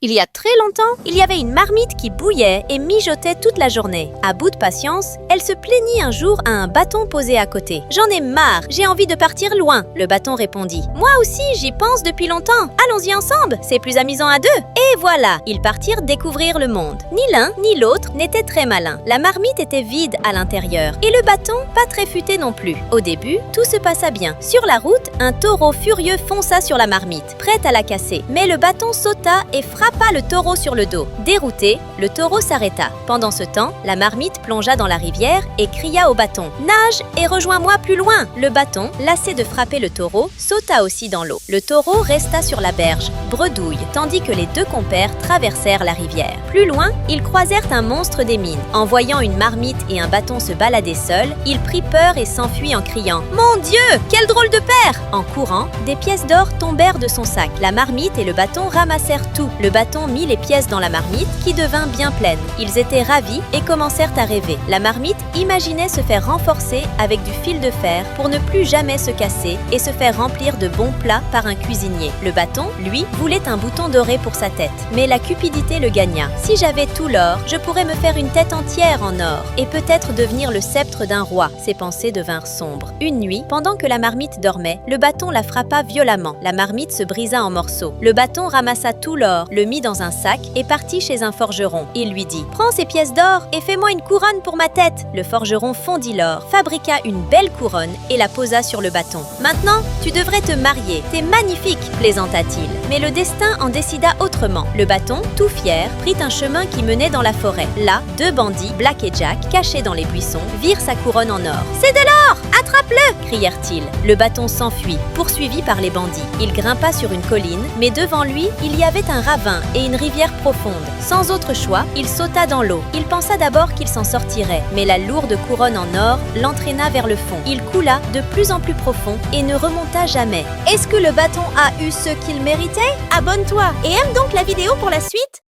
Il y a très longtemps, il y avait une marmite qui bouillait et mijotait toute la journée. À bout de patience, elle se plaignit un jour à un bâton posé à côté. « J'en ai marre, j'ai envie de partir loin », le bâton répondit. « Moi aussi, j'y pense depuis longtemps. Allons-y ensemble, c'est plus amusant à deux. » Et voilà, ils partirent découvrir le monde. Ni l'un ni l'autre n'était très malin. La marmite était vide à l'intérieur et le bâton pas très futé non plus. Au début, tout se passa bien. Sur la route, un taureau furieux fonça sur la marmite, prête à la casser. Mais le bâton sauta et frappa le taureau sur le dos. Dérouté, le taureau s'arrêta. Pendant ce temps, la marmite plongea dans la rivière et cria au bâton « Nage et rejoins-moi plus loin !» Le bâton, lassé de frapper le taureau, sauta aussi dans l'eau. Le taureau resta sur la berge, bredouille, tandis que les deux compères traversèrent la rivière. Plus loin, ils croisèrent un monstre des mines. En voyant une marmite et un bâton se balader seuls, il prit peur et s'enfuit en criant « Mon Dieu, quel drôle de père !» En courant, des pièces d'or tombèrent de son sac. La marmite et le bâton ramassèrent tout. Le bâton mit les pièces dans la marmite qui devint bien pleine. Ils étaient ravis et commencèrent à rêver. La marmite imaginait se faire renforcer avec du fil de fer pour ne plus jamais se casser et se faire remplir de bons plats par un cuisinier. Le bâton, lui, voulait un bouton doré pour sa tête. Mais la cupidité le gagna. Si j'avais tout l'or, je pourrais me faire une tête entière en or et peut-être devenir le sceptre d'un roi. Ses pensées devinrent sombres. Une nuit, pendant que la marmite dormait, le bâton la frappa violemment. La marmite se brisa en morceaux. Le bâton ramassa tout l'or, le mit dans un sac et partit chez un forgeron. Il lui dit « Prends ces pièces d'or et fais-moi une couronne pour ma tête !» Le forgeron fondit l'or, fabriqua une belle couronne et la posa sur le bâton. « Maintenant, tu devrais te marier. T'es magnifique !» plaisanta-t-il. Mais le destin en décida autrement. Le bâton, tout fier, prit un chemin qui menait dans la forêt. Là, deux bandits, Black et Jack, cachés dans les buissons, virent sa couronne en or. « C'est de l'or! Attrape-le !» crièrent-ils. Le bâton s'enfuit, poursuivi par les bandits. Il grimpa sur une colline, mais devant lui, il y avait un ravin et une rivière profonde. Sans autre choix, il sauta dans l'eau. Il pensa d'abord qu'il s'en sortirait, mais la lourde couronne en or l'entraîna vers le fond. Il coula de plus en plus profond et ne remonta jamais. Est-ce que le bâton a eu ce qu'il méritait? Abonne-toi et aime donc la vidéo pour la suite!